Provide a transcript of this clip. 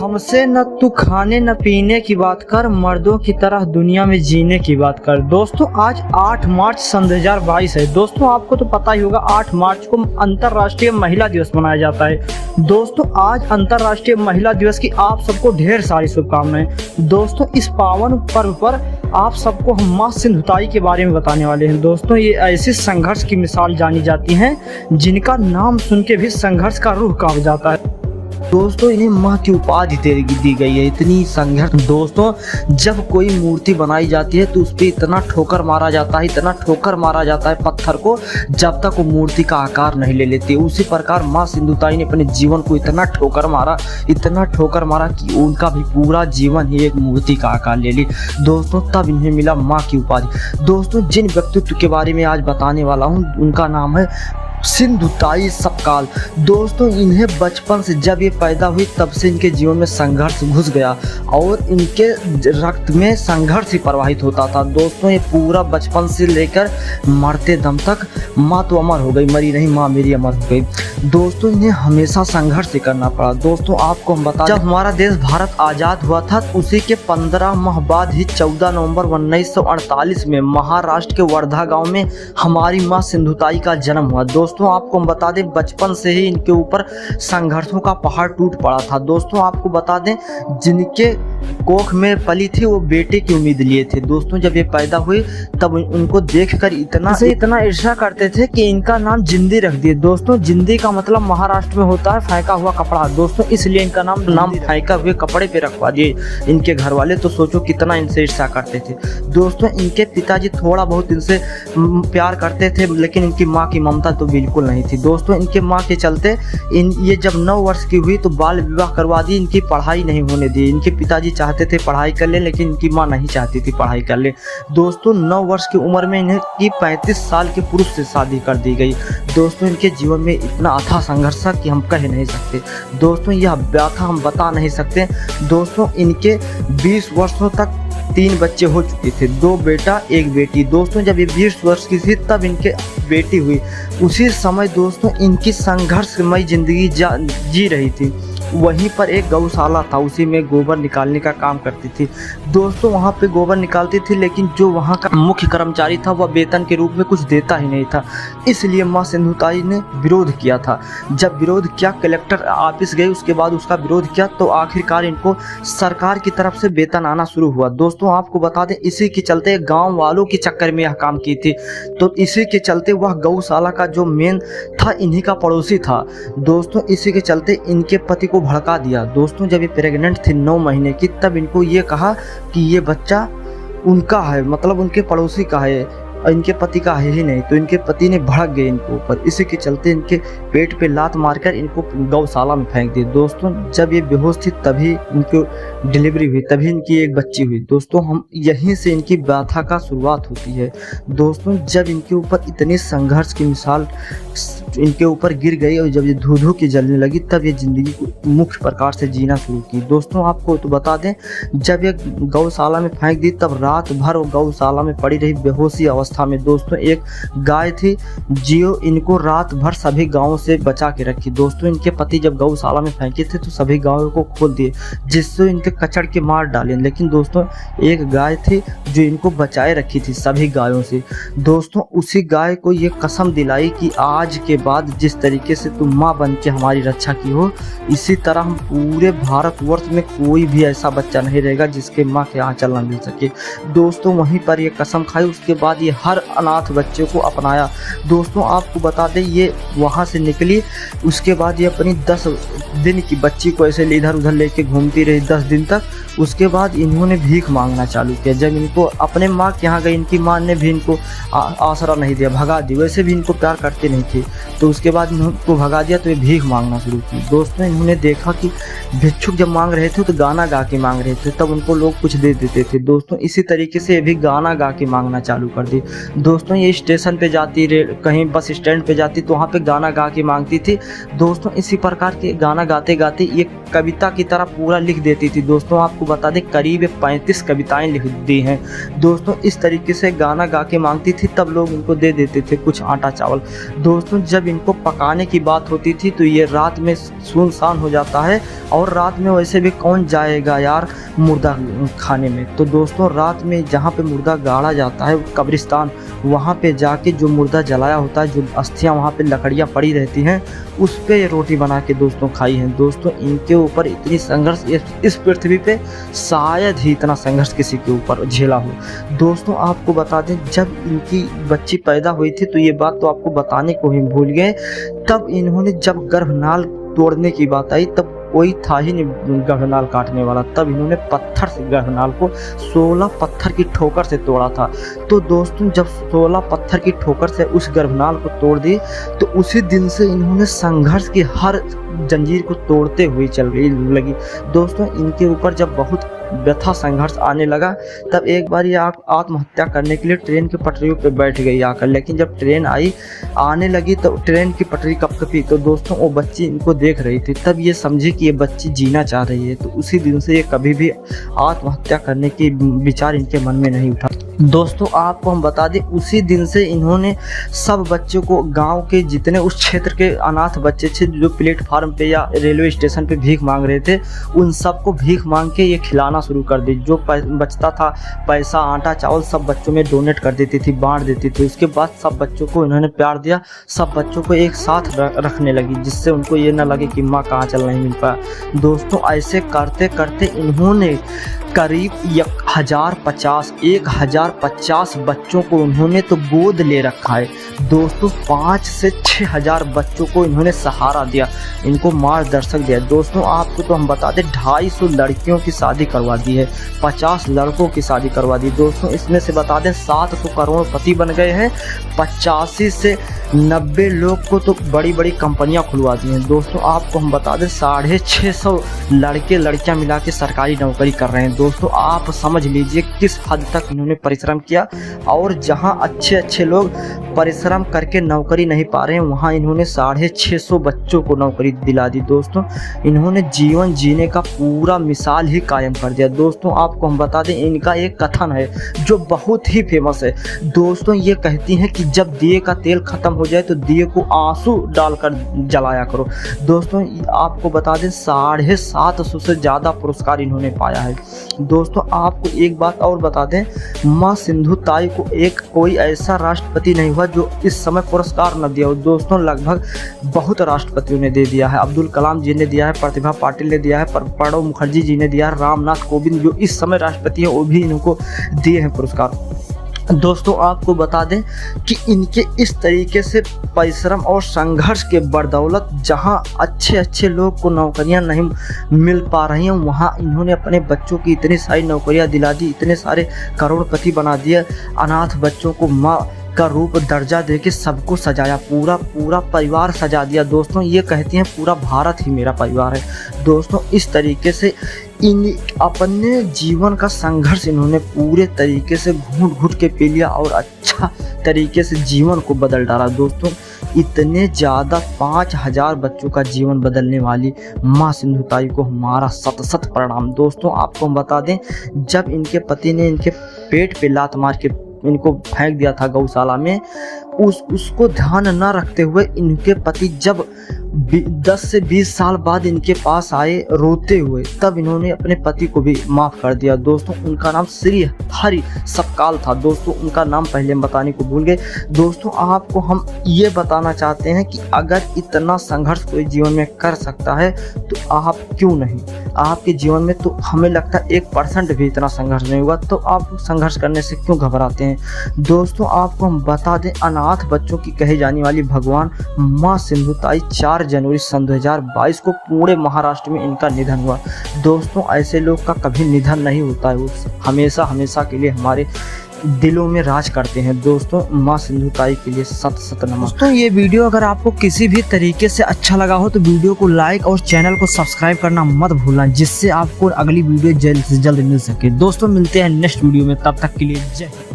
हमसे न तू खाने न पीने की बात कर, मर्दों की तरह दुनिया में जीने की बात कर। दोस्तों आज 8 मार्च सन 2022 है। दोस्तों आपको तो पता ही होगा 8 मार्च को अंतर्राष्ट्रीय महिला दिवस मनाया जाता है। दोस्तों आज अंतर्राष्ट्रीय महिला दिवस की आप सबको ढेर सारी शुभकामनाएं। दोस्तों इस पावन पर्व पर आप सबको हम माँ सिंधुताई के बारे में बताने वाले हैं। दोस्तों ये ऐसे संघर्ष की मिसाल जानी जाती हैं जिनका नाम सुन के भी संघर्ष का रूह कांप जाता है। दोस्तों इन्हें माँ की उपाधि दी गई है। इतनी संघर्ष। दोस्तों जब कोई मूर्ति बनाई जाती है तो उस पर इतना ठोकर मारा जाता है, इतना ठोकर मारा जाता है पत्थर को, जब तक वो मूर्ति का आकार नहीं ले लेती। उसी प्रकार माँ सिंधुताई ने अपने जीवन को इतना ठोकर मारा, इतना ठोकर मारा कि उनका भी पूरा जीवन ही एक मूर्ति का आकार ले ली। दोस्तों तब इन्हें मिला माँ की उपाधि। दोस्तों जिन व्यक्तित्व के बारे में आज बताने वाला हूँ उनका नाम है सिंधुताई सपकाल। दोस्तों इन्हें बचपन से जब ये पैदा हुई तब से इनके जीवन में संघर्ष घुस गया और इनके रक्त में संघर्ष ही प्रवाहित होता था। दोस्तों ये पूरा बचपन से लेकर मरते दम तक माँ तो अमर हो गई, मरी नहीं, माँ मेरी अमर हो गई। दोस्तों इन्हें हमेशा संघर्ष करना पड़ा। दोस्तों आपको हम बता, जब हमारा देश भारत आज़ाद हुआ था उसी के 15 माह बाद ही 14 नवंबर 1948 में महाराष्ट्र के वर्धा गाँव में हमारी माँ सिंधुताई का जन्म हुआ। दोस्तों आपको हम बता दें बचपन से ही इनके ऊपर संघर्षों का पहाड़ टूट पड़ा था। दोस्तों आपको बता दें जिनके कोख में पली थी वो बेटे की उम्मीद लिए थे। दोस्तों जब ये पैदा हुए तब उनको देखकर इतना ईर्ष्या करते थे कि इनका नाम जिंदी रख दिए। दोस्तों जिंदी का मतलब महाराष्ट्र में होता है फेंका हुआ कपड़ा। दोस्तों इसलिए इनका नाम फेंका हुए कपड़े पे रखवा दिए इनके घर वाले। तो सोचो कितना इनसे ईर्ष्या करते थे। दोस्तों इनके पिताजी थोड़ा बहुत इनसे प्यार करते थे लेकिन इनकी माँ की ममता तो बिल्कुल नहीं थी। दोस्तों इनके माँ के चलते ये जब 9 वर्ष की हुई तो बाल विवाह करवा दी, इनकी पढ़ाई नहीं होने दी। इनके पिताजी चाहते थे पढ़ाई कर ले लेकिन इनकी माँ नहीं चाहती थी पढ़ाई कर ले। दोस्तों 9 वर्ष की उम्र में इन्हें की 35 साल के पुरुष से शादी कर दी गई। दोस्तों इनके जीवन में इतना अथाह संघर्ष था कि हम कह नहीं सकते। दोस्तों यह व्यथा हम बता नहीं सकते। दोस्तों इनके 20 वर्षों तक 3 बच्चे हो चुके थे, 2 बेटा 1 बेटी। दोस्तों जब ये 20 वर्ष की थी तब इनके बेटी हुई। उसी समय दोस्तों इनकी संघर्षमय जिंदगी जी रही थी। वहीं पर एक गौशाला था, उसी में गोबर निकालने का काम करती थी। दोस्तों वहाँ पे गोबर निकालती थी लेकिन जो वहाँ का मुख्य कर्मचारी था वह वेतन के रूप में कुछ देता ही नहीं था। इसलिए माँ सिंधुताई ने विरोध किया था। जब विरोध किया कलेक्टर ऑफिस गए, उसके बाद उसका विरोध किया तो आखिरकार इनको सरकार की तरफ से वेतन आना शुरू हुआ। दोस्तों आपको बता दें इसी के चलते गाँव वालों के चक्कर में यह काम की थी। तो इसी के चलते वह गौशाला का जो मेन था इन्हीं का पड़ोसी था। दोस्तों इसी के चलते इनके पति को भड़का दिया। दोस्तों जब ये प्रेग्नेंट थी 9 महीने की तब इनको ये कहा कि ये बच्चा उनका है, मतलब उनके पड़ोसी का है, इनके पति का है ही नहीं। तो इनके पति ने भड़क गए इनके ऊपर। इसी के चलते इनके पेट पे लात मारकर इनको गौशाला में फेंक दिए। दोस्तों जब ये बेहोश थी तभी इनको डिलीवरी हुई, तभी इनकी एक बच्ची हुई। दोस्तों हम यहीं से इनकी व्यथा का शुरुआत होती है। दोस्तों जब इनके ऊपर इतने संघर्ष की मिसाल इनके ऊपर गिर गई और जब ये धू धू की जलने लगी तब ये जिंदगी को मुख्य प्रकार से जीना शुरू की। दोस्तों आपको तो बता दें जब ये गौशाला में फेंक दी तब रात भर वो गौशाला में पड़ी रही बेहोशी अवस्था में। दोस्तों एक गाय थी जियो इनको रात भर सभी गांवों से बचा के रखी। दोस्तों इनके पति जब गौशाला में फेंके थे तो सभी गायों को खोल दिए जिससे इनके कचड़ के मार डाले। लेकिन दोस्तों एक गाय थी जो इनको बचाए रखी थी सभी गायों से। दोस्तों उसी गाय को ये कसम दिलाई कि आज के बाद जिस तरीके से तुम माँ बन के हमारी रक्षा की हो इसी तरह हम पूरे भारतवर्ष में कोई भी ऐसा बच्चा नहीं रहेगा जिसके माँ के आंचल न मिल सके। दोस्तों वहीं पर ये कसम खाई। उसके बाद ये हर अनाथ बच्चे को अपनाया। दोस्तों आपको बता दें ये वहाँ से निकली, उसके बाद ये अपनी 10 दिन की बच्ची को ऐसे इधर उधर लेके घूमती रही 10 दिन तक। उसके बाद इन्होंने भीख मांगना चालू किया। जब इनको अपने माँ के यहाँ गई इनकी माँ ने भी इनको आसरा नहीं दिया, भगा दी। वैसे भी इनको प्यार करते नहीं थे तो उसके बाद इनको भगा दिया तो ये भीख मांगना शुरू की। दोस्तों इन्होंने देखा कि भिक्षुक जब मांग रहे थे तो गाना गा के मांग रहे थे, तब उनको लोग कुछ दे देते थे। दोस्तों इसी तरीके से ये भी गाना गा के मांगना चालू कर दी। दोस्तों ये स्टेशन पे जाती, कहीं बस स्टैंड पे जाती तो वहाँ पे गाना गा के मांगती थी। दोस्तों इसी प्रकार के गाना गाते गाते ये कविता की तरह पूरा लिख देती थी। दोस्तों आपको बता दें करीब 35 कविताएं लिख दी हैं। दोस्तों इस तरीके से गाना गा के मांगती थी, तब लोग इनको दे देते थे कुछ आटा चावल। दोस्तों जब इनको पकाने की बात होती थी तो ये रात में सुनसान हो जाता है, और रात में वैसे भी कौन जाएगा यार मुर्दा खाने में। तो दोस्तों रात में जहाँ पे मुर्दा गाड़ा जाता है कब्रिस्तान, वहाँ पे जाके जो मुर्दा जलाया होता है, जो अस्थियाँ वहाँ पे लकड़ियाँ पड़ी रहती हैं, उस पे ये रोटी बना के दोस्तों खाई हैं। दोस्तों इनके ऊपर इतनी संघर्ष इस पृथ्वी पे शायद ही इतना संघर्ष किसी के ऊपर झेला हो। दोस्तों आपको बता दें जब इनकी बच्ची पैदा हुई थी, तो ये बात तो आपको बताने को ही भूल गए, तब इन्होंने जब गर्भनाल तोड़ने की बात आई तब कोई था ही नहीं गर्भनाल काटने वाला। तब इन्होंने पत्थर से गर्भनाल को 16 पत्थर की ठोकर से तोड़ा था। तो दोस्तों जब 16 पत्थर की ठोकर से उस गर्भनाल को तोड़ दी, तो उसी दिन से इन्होंने संघर्ष की हर जंजीर को तोड़ते हुए चल रही लगी। दोस्तों इनके ऊपर जब बहुत व्यथा संघर्ष आने लगा, तब एक बार ये आत्महत्या करने के लिए ट्रेन की पटरियों पे बैठ गई आकर। लेकिन जब ट्रेन आने लगी तो ट्रेन की पटरी कपकपी, तो दोस्तों वो बच्ची इनको देख रही थी, तब ये समझी कि ये बच्ची जीना चाह रही है। तो उसी दिन से ये कभी भी आत्महत्या करने की विचार इनके मन में नहीं उठा। दोस्तों आपको हम बता दें उसी दिन से इन्होंने सब बच्चों को, गांव के जितने उस क्षेत्र के अनाथ बच्चे थे जो प्लेटफार्म पे या रेलवे स्टेशन पे भीख मांग रहे थे, उन सबको भीख मांग के ये खिलाना शुरू कर दी। जो बचता था पैसा, आटा चावल सब बच्चों में डोनेट कर देती थी, बांट देती थी। उसके बाद सब बच्चों को इन्होंने प्यार दिया, सब बच्चों को एक साथ रखने लगी, जिससे उनको ये ना लगे कि माँ कहाँ चल नहीं मिल पाया। दोस्तों ऐसे करते करते इन्होंने करीब 1050 बच्चों को उन्होंने तो गोद ले रखा है। दोस्तों 5 से 6,000 बच्चों को इन्होंने सहारा दिया, इनको मार्गदर्शक दिया। दोस्तों आपको तो हम बता दें 250 लड़कियों की शादी करवा दी है, 50 लड़कों की शादी करवा दी। दोस्तों इसमें से बता दें 700 करोड़पति बन गए हैं, 85 से 90 लोग को तो बड़ी बड़ी कंपनियां खुलवा दी हैं। दोस्तों आपको हम बता दें 650 लड़के लड़कियां मिला के सरकारी नौकरी कर रहे हैं। दोस्तों आप समझ लीजिए किस हद तक इन्होंने परिश्रम किया, और जहां अच्छे अच्छे लोग परिश्रम करके नौकरी नहीं पा रहे हैं, वहां इन्होंने 650 बच्चों को नौकरी दिला दी। दोस्तों इन्होंने जीवन जीने का पूरा मिसाल ही कायम कर दिया। दोस्तों आपको हम बता दें इनका एक कथन है जो बहुत ही फेमस है। दोस्तों ये कहती हैं कि जब दिए का तेल खत्म हो जाए तो दिए को आंसू डालकर जलाया करो। दोस्तों आपको बता दें 750 से ज़्यादा पुरस्कार इन्होंने पाया है। दोस्तों आपको एक बात और बता दें, माँ सिंधु ताई को कोई ऐसा राष्ट्रपति नहीं हुआ जो इस समय पुरस्कार न दिया हो। दोस्तों लगभग बहुत राष्ट्रपतियों ने दे दिया है। अब्दुल कलाम जी ने दिया है, प्रतिभा पाटिल ने दिया है, प्रणब मुखर्जी जी ने दिया है, रामनाथ कोविंद जो इस समय राष्ट्रपति हैं वो भी इनको दिए हैं पुरस्कार। दोस्तों आपको बता दें कि इनके इस तरीके से परिश्रम और संघर्ष के बदौलत जहां अच्छे अच्छे लोग को नौकरियां नहीं मिल पा रही हैं, वहां इन्होंने अपने बच्चों की इतनी सारी नौकरियां दिला दी, इतने सारे करोड़पति बना दिए, अनाथ बच्चों को माँ का रूप दर्जा देके सबको सजाया, पूरा परिवार सजा दिया। दोस्तों ये कहती हैं पूरा भारत ही मेरा परिवार है। दोस्तों इस तरीके से इन अपने जीवन का संघर्ष इन्होंने पूरे तरीके से घूट घूट के पी लिया और अच्छा तरीके से जीवन को बदल डाला। दोस्तों इतने ज़्यादा 5000 बच्चों का जीवन बदलने वाली माँ सिंधु ताई को हमारा शत प्रणाम। दोस्तों आपको हम बता दें जब इनके पति ने इनके पेट पे लात मार के इनको फेंक दिया था गौशाला में, उसको ध्यान न रखते हुए इनके पति जब 10 से 20 साल बाद इनके पास आए रोते हुए, तब इन्होंने अपने पति को भी माफ़ कर दिया। दोस्तों उनका नाम श्री हरि सपकाल था। दोस्तों उनका नाम पहले हम बताने को भूल गए। दोस्तों आपको हम ये बताना चाहते हैं कि अगर इतना संघर्ष कोई जीवन में कर सकता है तो आप क्यों नहीं, आपके जीवन में तो हमें लगता है 1% भी इतना संघर्ष नहीं हुआ, तो आप संघर्ष करने से क्यों घबराते हैं। दोस्तों आपको हम बता दें अनाथ बच्चों की कही जाने वाली भगवान माँ सिंधु ताई 4 जनवरी सन 2022 को पुणे महाराष्ट्र में इनका निधन हुआ। दोस्तों ऐसे लोग का कभी निधन नहीं होता है, वो हमेशा के लिए हमारे दिलों में राज करते हैं। दोस्तों माँ सिंधु ताई के लिए सत नमन। दोस्तों ये वीडियो अगर आपको किसी भी तरीके से अच्छा लगा हो तो वीडियो को लाइक और चैनल को सब्सक्राइब करना मत भूलना, जिससे आपको अगली वीडियो जल्द से जल्द मिल सके। दोस्तों मिलते हैं नेक्स्ट वीडियो में, तब तक के लिए जय हिंद।